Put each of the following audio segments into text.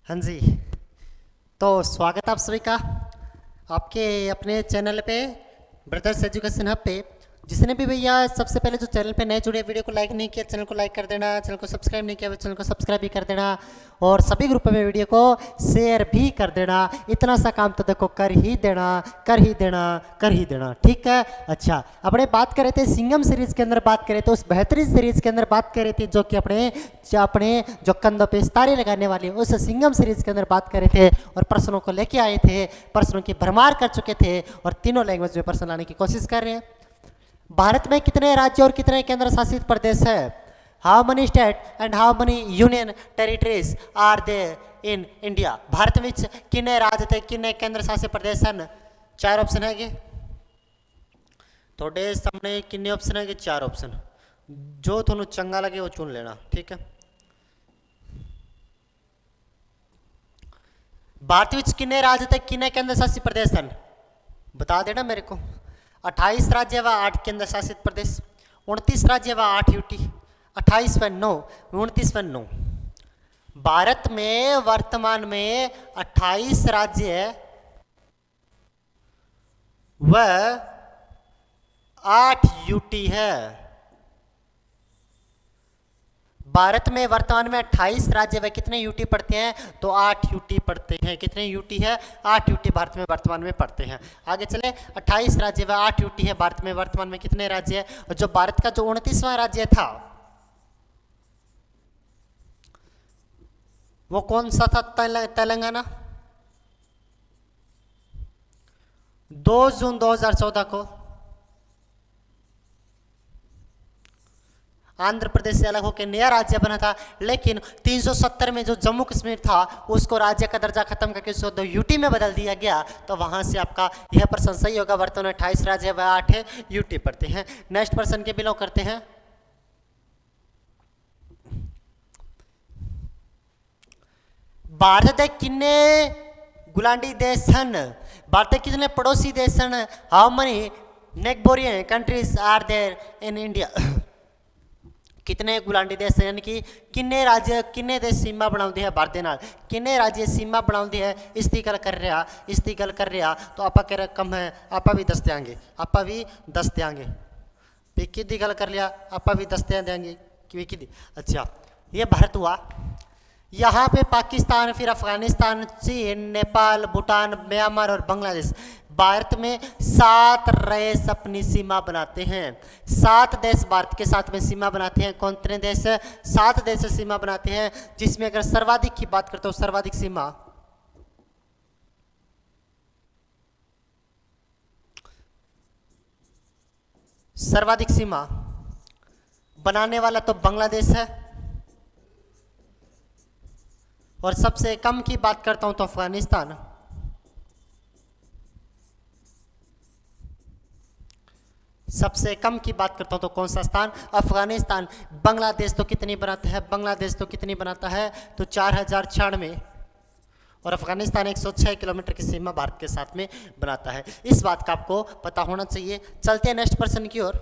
हाँ जी। तो स्वागत आप सभी का आपके अपने चैनल पे ब्रदर्स एजुकेशन हब पे। जिसने भी भैया सबसे पहले जो चैनल पे नए जुड़े, वीडियो को लाइक नहीं किया, चैनल को लाइक कर देना। चैनल को सब्सक्राइब नहीं किया, चैनल को सब्सक्राइब भी कर देना। और सभी ग्रुपों में वीडियो को शेयर भी कर देना। इतना सा काम तो देखो कर ही देना, कर ही देना, कर ही देना, ठीक है। अच्छा, अपने बात कर रहे थे सिंघम सीरीज के अंदर, बात कर रहे थे उस बेहतरीन सीरीज के अंदर, बात कर रही थी जो कि अपने जो कंधों पे सितारे लगाने वाली उस सिंघम सीरीज के अंदर बात कर रहे थे और प्रश्नों को लेके आए थे, प्रश्नों की भरमार कर चुके थे और तीनों लैंग्वेज में प्रश्न लाने की कोशिश कर रहे हैं। भारत में कितने राज्य और कितने केंद्र शासित प्रदेश है? How many state and how many union territories are there in India? Bharat में कितने राज्य थे, कितने केंद्र शासित प्रदेश हैं? चार ऑप्शन है कि थोड़े सामने कितने ऑप्शन है कि चार ऑप्शन, जो थोड़ा चंगा लगे वो चुन लेना, ठीक है। भारत में कितने राज्य थे, कितने केंद्र शासित प्रदेश हैं? बता देना मेरे को। 28 राज्य व 8 केंद्र शासित प्रदेश, 29 राज्य व 8 यूटी, 28 व 9, 29 व 9। भारत में वर्तमान में 28 राज्य व 8 यूटी है। भारत में वर्तमान में 28 राज्य व कितने यूटी पढ़ते हैं? तो 8 यूटी पढ़ते हैं। कितने यूटी है? 8 यूटी भारत में वर्तमान में पढ़ते हैं। आगे चले, 28 राज्य व 8 यूटी है। भारत में वर्तमान में कितने राज्य है? और जो भारत का जो 29वां राज्य था वो कौन सा था? तेलंगाना। 2 जून 2014 को आंध्र प्रदेश से अलग होकर नया राज्य बना था, लेकिन 370 में जो जम्मू कश्मीर था उसको राज्य का दर्जा खत्म करके उसको यूटी में बदल दिया गया। तो वहां से आपका यह प्रश्न सही होगा। वर्तमान में 28 राज्य व 8 यूटी पढ़ते हैं। नेक्स्ट प्रश्न के बिलोंग करते हैं। भारत कितने गुलांडी देश हैं? भारत कितने पड़ोसी देश हैं? How many neighbouring countries are there in India? कितने गुलांडी देश हैं, यानी कि किन्ने राज्य किन्ने देश सीमा बनाते हैं भारत नाल? किन्ने राज्य सीमा बनाते हैं? इसकी गल कर रहा तो आपा कह रहे कम है, आपा भी दस देंगे, आपा भी दस देंगे। विकी की गल कर लिया, आपा भी दस देंगे कि विकी दी। अच्छा, ये भारत हुआ। यहाँ पे पाकिस्तान, फिर अफगानिस्तान, चीन, नेपाल, भूटान, म्यांमार और बांग्लादेश। भारत में 7 देश अपनी सीमा बनाते हैं। 7 देश भारत के साथ में सीमा बनाते हैं। कौन से देश? 7 देश सीमा बनाते हैं, जिसमें अगर सर्वाधिक की बात करते हो, सर्वाधिक सीमा बनाने वाला तो बांग्लादेश है। और सबसे कम की बात करता हूं तो अफगानिस्तान। सबसे कम की बात करता हूं तो कौन सा स्थान? अफगानिस्तान। बांग्लादेश तो कितनी बनाता है? बांग्लादेश तो कितनी बनाता है? तो 4096। और अफगानिस्तान 106 किलोमीटर की सीमा भारत के साथ में बनाता है। इस बात का आपको पता होना चाहिए। चलते हैं नेक्स्ट प्रश्न की ओर।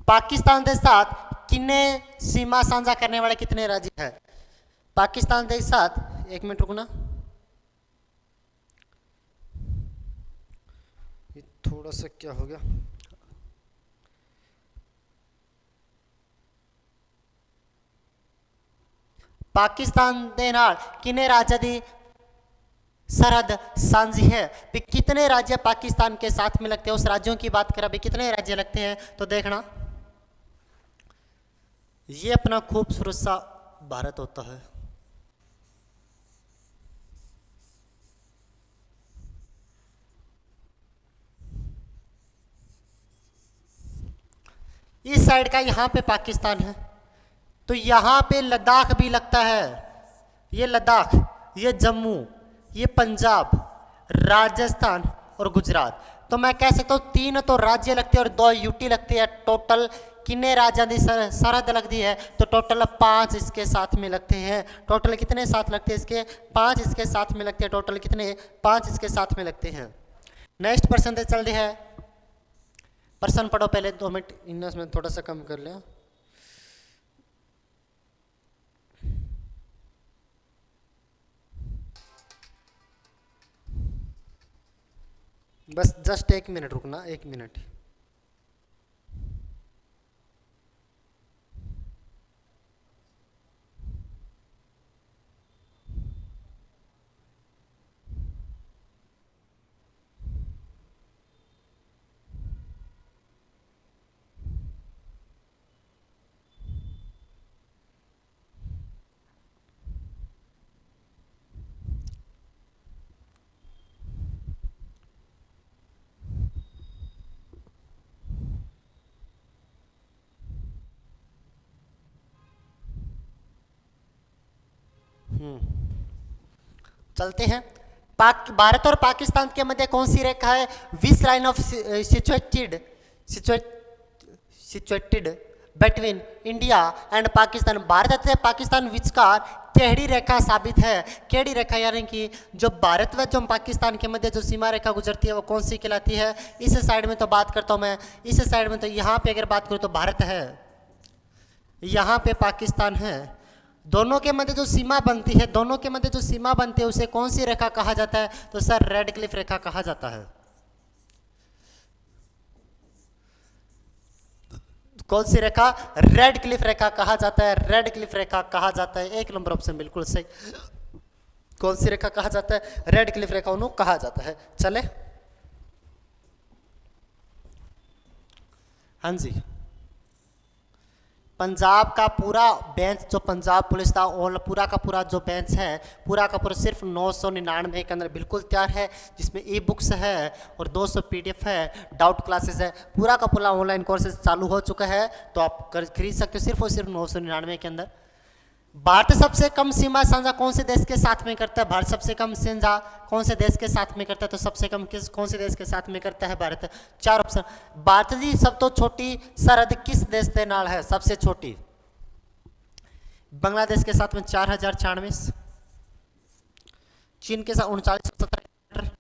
पाकिस्तान के साथ कितने सीमा साझा करने वाले कितने राज्य हैं? पाकिस्तान के साथ, एक मिनट रुकना, ये थोड़ा सा क्या हो गया। पाकिस्तान के नाल कितने राज्य की सरहद सांझी है? कितने राज्य पाकिस्तान के साथ में लगते हैं? उस राज्यों की बात करें, कितने राज्य लगते हैं? तो देखना, ये अपना खूबसूरत सा भारत होता है। इस साइड का यहाँ पे पाकिस्तान है, तो यहाँ पे लद्दाख भी लगता है। ये लद्दाख, ये जम्मू, ये पंजाब, राजस्थान और गुजरात। तो मैं कह सकता हूँ 3 तो राज्य लगते हैं और 2 यूटी लगती है। टोटल कितने राज्यों की सरहद लगती है? तो टोटल 5 इसके साथ में लगते हैं। टोटल कितने साथ लगते हैं इसके? 5 इसके साथ में लगते हैं। टोटल कितने? 5 इसके साथ में लगते हैं। नेक्स्ट प्रश्न पे चलते हैं। प्रश्न पढ़ो पहले, 2 मिनट इनमें थोड़ा सा कम कर लिया। बस जस्ट 1 मिनट रुकना, 1 मिनट। चलते हैं। भारत और पाकिस्तान के मध्य कौन सी रेखा है? Which line of situated between India and Pakistan. Bharat तथा पाकिस्तान विचकार केड़ी रेखा साबित है? केड़ी रेखा यानी कि जो भारत व जो पाकिस्तान के मध्य जो सीमा रेखा गुजरती है वो कौन सी कहलाती है? इस साइड में तो बात करता हूँ मैं, इस साइड में तो यहाँ पे अगर बात करूँ तो भारत है, यहाँ पे पाकिस्तान है। दोनों के मध्य जो सीमा बनती है, दोनों के मध्य जो सीमा बनती है उसे कौन सी रेखा कहा जाता है? तो सर रेड क्लिफ रेखा कहा जाता है। कौन सी रेखा? रेड क्लिफ रेखा कहा जाता है, रेड क्लिफ रेखा कहा जाता है। 1 नंबर ऑप्शन बिल्कुल सही। कौन सी रेखा कहा जाता है? रेड क्लिफ रेखा उन्हों कहा जाता है। चले, हाँ जी। पंजाब का पूरा बेंच, जो पंजाब पुलिस था, और पूरा का पूरा जो बेंच है, पूरा का पूरा सिर्फ 999 के अंदर बिल्कुल तैयार है, जिसमें ई बुक्स है और 200 PDF है, डाउट क्लासेस है। पूरा का पूरा ऑनलाइन कोर्सेज चालू हो चुका है, तो आप खरीद सकते हो सिर्फ और सिर्फ 999 के अंदर। भारत सबसे कम सीमा साझा कौन से देश के साथ में करता है? भारत सबसे कम साझा कौन से देश के साथ में करता है? तो सबसे कम कौन से देश के साथ में करता है? भारत। 4 ऑप्शन। भारत की सब तो छोटी सरहद किस देश के नाल है? सबसे छोटी बांग्लादेश के साथ में 4096, चीन के साथ 3970 किलोमीटर,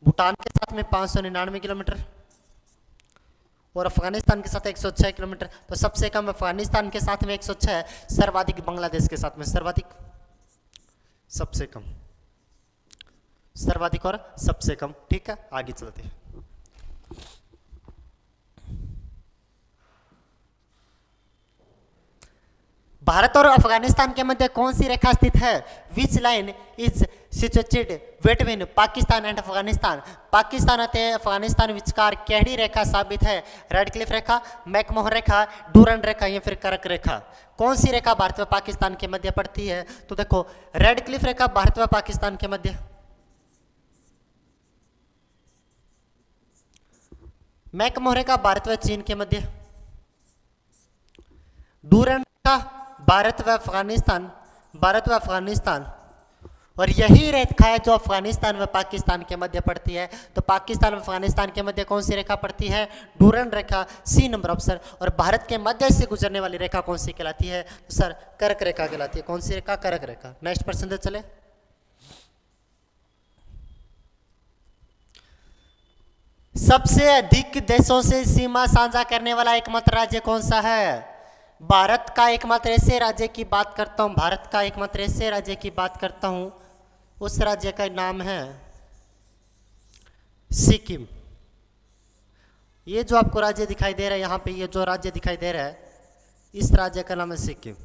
भूटान के साथ में 599 किलोमीटर और अफगानिस्तान के साथ 106 किलोमीटर। तो सबसे कम अफगानिस्तान के साथ में 106, सर्वाधिक बांग्लादेश के साथ में, सर्वाधिक, सबसे कम, सर्वाधिक और सबसे कम। ठीक है, आगे चलते हैं। भारत और अफगानिस्तान के मध्य कौन सी रेखा स्थित है? Which line is situated between Pakistan and Afghanistan. Pakistan और अफगानिस्तान विचकार केड़ी रेखा साबित है? रेड क्लिफ रेखा, मैकमोहन रेखा, डूरन रेखा या फिर करक रेखा। कौन सी रेखा भारत व पाकिस्तान के मध्य पड़ती है? तो देखो, रेड क्लिफ रेखा भारत व पाकिस्तान के मध्य, मैकमोहन रेखा भारत व चीन के मध्य, डूरन रेखा भारत व अफगानिस्तान, भारत व अफगानिस्तान, और यही रेखा है जो अफगानिस्तान व पाकिस्तान के मध्य पड़ती है। तो पाकिस्तान व अफगानिस्तान के मध्य कौन सी रेखा पड़ती है? डूरन रेखा, सी नंबर ऑप्शन। और भारत के मध्य से गुजरने वाली रेखा कौन सी कहलाती है? तो सर करक रेखा कहलाती है। कौन सी रेखा? करक रेखा। नेक्स्ट प्रश्न चले। सबसे अधिक देशों से सीमा साझा करने वाला एकमात्र राज्य कौन सा है? भारत का एकमात्र ऐसे राज्य की बात करता हूं, भारत का एकमात्र ऐसे राज्य की बात करता हूं, उस राज्य का नाम है सिक्किम। ये जो आपको राज्य दिखाई दे रहा है, यहां पे ये जो राज्य दिखाई दे रहा है, इस राज्य का नाम है सिक्किम।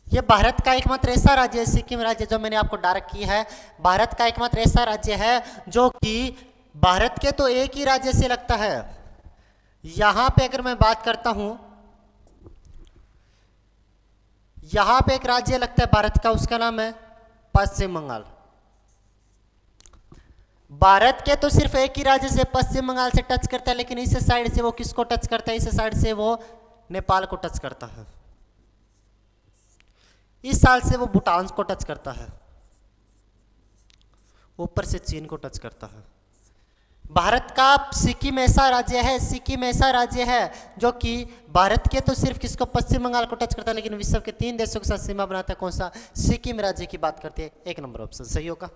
ये भारत का एकमात्र ऐसा राज्य है, सिक्किम राज्य जो मैंने आपको डार्क की है, भारत का एकमात्र ऐसा राज्य है जो कि भारत के तो एक ही राज्य से लगता है। यहां पे अगर मैं बात करता हूं, यहां पे एक राज्य लगता है भारत का, उसका नाम है पश्चिम बंगाल। भारत के तो सिर्फ एक ही राज्य से पश्चिम बंगाल से टच करता है, लेकिन इस साइड से वो किसको टच करता है? इस साइड से वो नेपाल को टच करता है, इस साल से वो भूटान को टच करता है, ऊपर से चीन को टच करता है। भारत का सिक्किम ऐसा राज्य है, सिक्किम ऐसा राज्य है जो कि भारत के तो सिर्फ किसको? पश्चिम बंगाल को टच करता है, लेकिन विश्व के 3 देशों के साथ सीमा बनाता है। कौन सा? सिक्किम राज्य की बात करते हैं। 1 नंबर ऑप्शन सही होगा।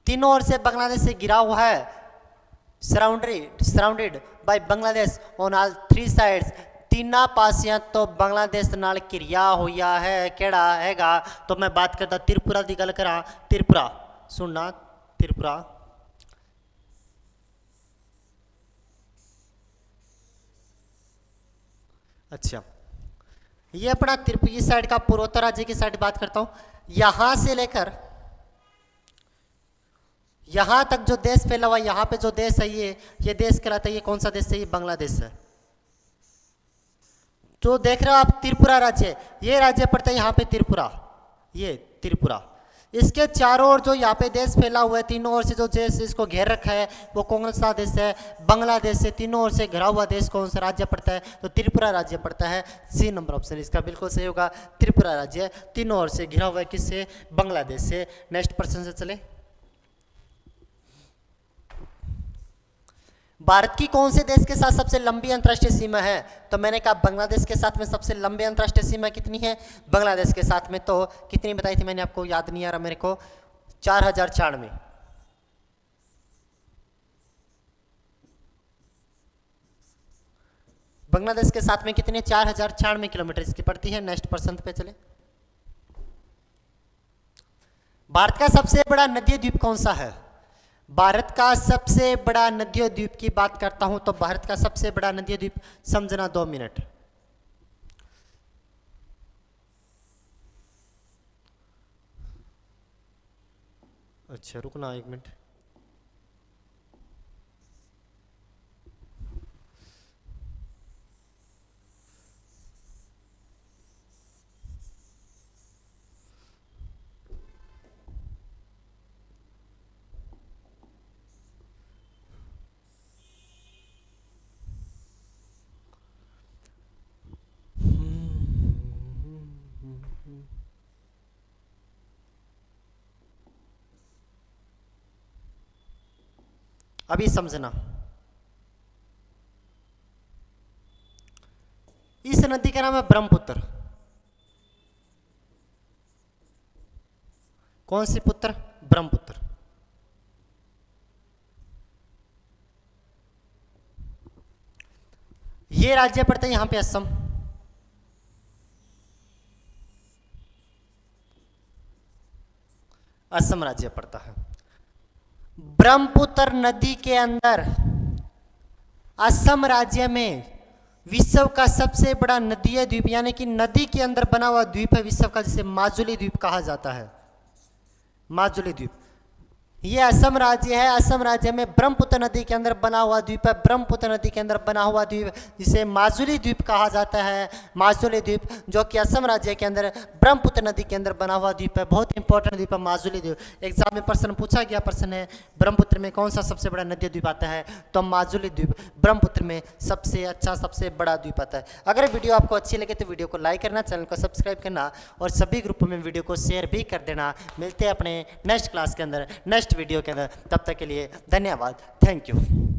तीनों ओर से बांग्लादेश से घिरा हुआ है, surrounded by Bangladesh on all 3 sides. तीना पासियां तो बांग्लादेश नाल घिरिया होया है केड़ा हैगा। तो मैं बात करता त्रिपुरा की गल करा। त्रिपुरा सुनना, त्रिपुरा अच्छा, ये अपना त्रिपुरा साइड का पूर्वोत्तर राज्य की साइड बात करता हूँ। यहाँ से लेकर यहाँ तक जो देश फैला हुआ, यहाँ पे जो देश है ये देश कहलाता है। ये कौन सा देश है? ये बांग्लादेश है। तो देख रहे हो आप त्रिपुरा राज्य, ये राज्य पड़ता है यहाँ पे त्रिपुरा, ये त्रिपुरा। इसके चारों ओर जो यहाँ पे देश फैला हुआ है, तीनों ओर से जो देश इसको घेर रखा है वो कौन सा देश है? बांग्लादेश से तीनों ओर से घिरा हुआ देश कौन सा राज्य पड़ता है? तो त्रिपुरा राज्य पड़ता है। सी नंबर ऑप्शन इसका बिल्कुल सही होगा, त्रिपुरा राज्य तीनों ओर से घिरा हुआ है। किससे? बांग्लादेश से। नेक्स्ट पर्सन से चले। भारत की कौन से देश के साथ सबसे लंबी अंतर्राष्ट्रीय सीमा है? तो मैंने कहा बांग्लादेश के साथ में सबसे लंबी अंतर्राष्ट्रीय सीमा कितनी है? बांग्लादेश के साथ में तो कितनी बताई थी मैंने आपको, याद नहीं आ रहा मेरे को, 4094। बांग्लादेश के साथ में कितने? 4094 किलोमीटर इसकी पड़ती है। नेक्स्ट पर्सन पे चले। भारत का सबसे बड़ा नदीय द्वीप कौन सा है? भारत का सबसे बड़ा नदीय द्वीप की बात करता हूं तो भारत का सबसे बड़ा नदीय द्वीप, समझना 2 मिनट। अच्छा रुकना 1 मिनट। अभी समझना, इस नदी का नाम है ब्रह्मपुत्र। कौन सी पुत्र? ब्रह्मपुत्र। ये राज्य पड़ता है यहां पे असम। असम राज्य पड़ता है। ब्रह्मपुत्र नदी के अंदर असम राज्य में विश्व का सबसे बड़ा नदीय द्वीप, यानी कि नदी के अंदर बना हुआ द्वीप है विश्व का, जिसे माजुली द्वीप कहा जाता है। माजुली द्वीप ये असम राज्य है। असम राज्य में ब्रह्मपुत्र नदी के अंदर बना हुआ द्वीप है। ब्रह्मपुत्र नदी के अंदर बना हुआ द्वीप जिसे माजुली द्वीप कहा जाता है। माजुली द्वीप जो कि असम राज्य के अंदर ब्रह्मपुत्र नदी के अंदर बना हुआ द्वीप है। बहुत इंपॉर्टेंट द्वीप है माजुली द्वीप। एग्जाम में प्रश्न पूछा गया, प्रश्न है ब्रह्मपुत्र में कौन सा सबसे बड़ा नदी द्वीप आता है? तो माजुली द्वीप ब्रह्मपुत्र में सबसे अच्छा, सबसे बड़ा द्वीप आता है। अगर वीडियो आपको अच्छी लगे तो वीडियो को लाइक करना, चैनल को सब्सक्राइब करना और सभी ग्रुपों में वीडियो को शेयर भी कर देना। मिलते हैं अपने नेक्स्ट क्लास के अंदर, नेक्स्ट वीडियो के अंदर। तब तक के लिए धन्यवाद। Thank you.